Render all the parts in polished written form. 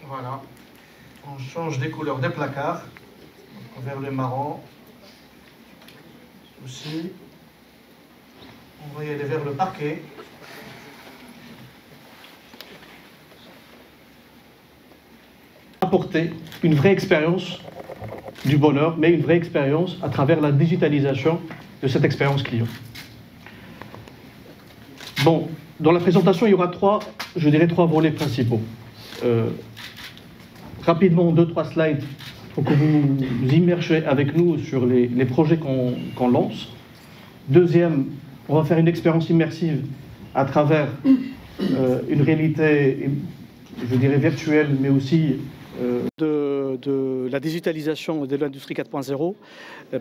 Voilà. On change des couleurs des placards. Donc, vers le marron. Aussi. On va y aller vers le parquet. Apporter une vraie expérience du bonheur, mais une vraie expérience à travers la digitalisation de cette expérience client. Bon, dans la présentation, il y aura trois volets principaux. Rapidement, 2-3 slides pour que vous vous immergez avec nous sur les projets qu'on lance. Deuxième, on va faire une expérience immersive à travers une réalité, je dirais virtuelle, mais aussi de la digitalisation de l'industrie 4.0.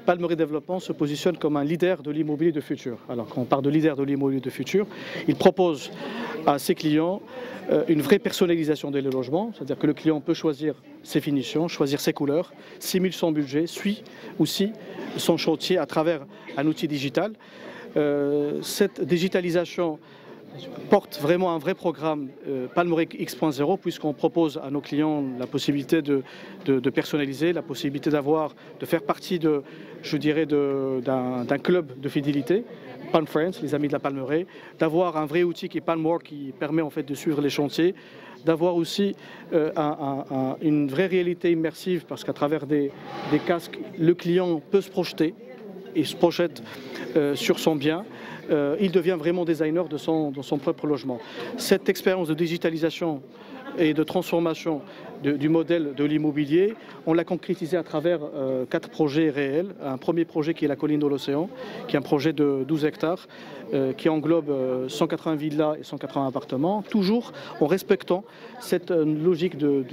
Palmeraie Développement se positionne comme un leader de l'immobilier de futur. Alors quand on parle de leader de l'immobilier de futur, il propose à ses clients une vraie personnalisation des logements, c'est-à-dire que le client peut choisir ses finitions, choisir ses couleurs, simule son budget, suit aussi son chantier à travers un outil digital. Cette digitalisation porte vraiment un vrai programme Palmeraie X.0 puisqu'on propose à nos clients la possibilité de personnaliser, la possibilité de faire partie d'un club de fidélité, Palm Friends, les amis de la Palmeraie, d'avoir un vrai outil qui est Palmore qui permet en fait de suivre les chantiers, d'avoir aussi une vraie réalité immersive parce qu'à travers des casques, le client peut se projeter et se projette sur son bien. Il devient vraiment designer de son propre logement. Cette expérience de digitalisation et de transformation du modèle de l'immobilier, on l'a concrétisé à travers 4 projets réels. Un premier projet qui est la Colline de l'Océan, qui est un projet de 12 hectares, qui englobe 180 villas et 180 appartements, toujours en respectant cette logique de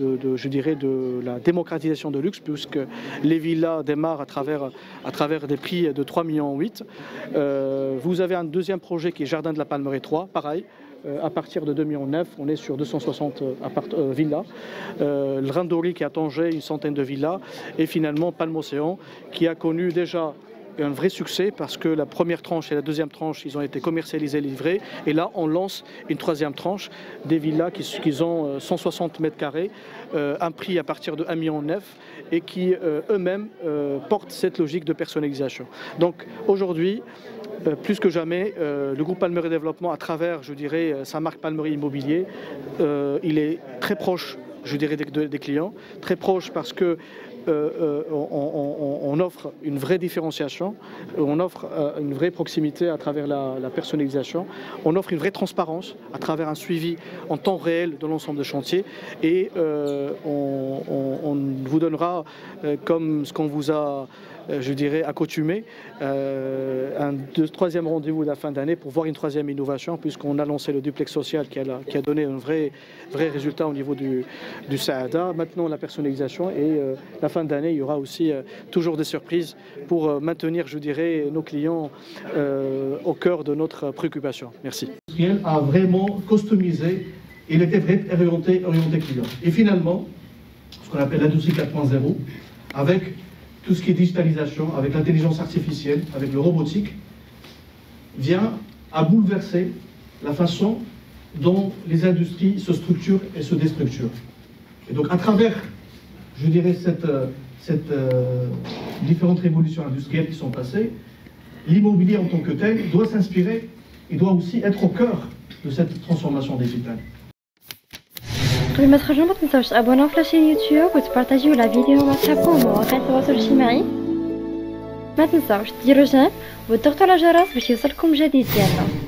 la démocratisation de luxe, puisque les villas démarrent à travers des prix de 3,8 millions. Vous avez un deuxième projet qui est Jardin de la Palmeraie 3, pareil. À partir de 2,9 millions, on est sur 260 villas. Le Randori qui a Tanger, une centaine de villas. Et finalement, Palm Océan qui a connu déjà un vrai succès parce que la première tranche et la deuxième tranche, ils ont été commercialisés, livrés. Et là, on lance une troisième tranche, des villas qui ont 160 mètres carrés, un prix à partir de 1,9 million et qui eux-mêmes portent cette logique de personnalisation. Donc aujourd'hui, plus que jamais, le groupe Palmeraie Développement, à travers, sa marque Palmeraie Immobilier, il est très proche, des clients, très proche parce que on offre une vraie différenciation, on offre une vraie proximité à travers la personnalisation, on offre une vraie transparence à travers un suivi en temps réel de l'ensemble des chantiers et on vous donnera, comme ce qu'on vous a accoutumé, un troisième rendez-vous de la fin d'année pour voir une troisième innovation puisqu'on a lancé le duplex social qui a donné un vrai résultat au niveau du Saada. Maintenant la personnalisation et la fin d'année il y aura aussi toujours des surprises pour maintenir nos clients au cœur de notre préoccupation. Merci. Il a vraiment customisé, il était vraiment orienté client. Et finalement, ce qu'on appelle l'industrie 4.0 avec tout ce qui est digitalisation, avec l'intelligence artificielle, avec le robotique, vient à bouleverser la façon dont les industries se structurent et se déstructurent. Et donc à travers, cette différentes révolutions industrielles qui sont passées, l'immobilier en tant que tel doit s'inspirer, il doit aussi être au cœur de cette transformation digitale. قبل ما تخرجوا ما تنساوش تابوناو في لاشين يوتيوب وتبارطاجيو لا فيديو مع صحابكم ومواقع التواصل الاجتماعي. ما تنساوش ديروا جيم وتضغطوا على الجرس باش يوصلكم جديد ديالنا.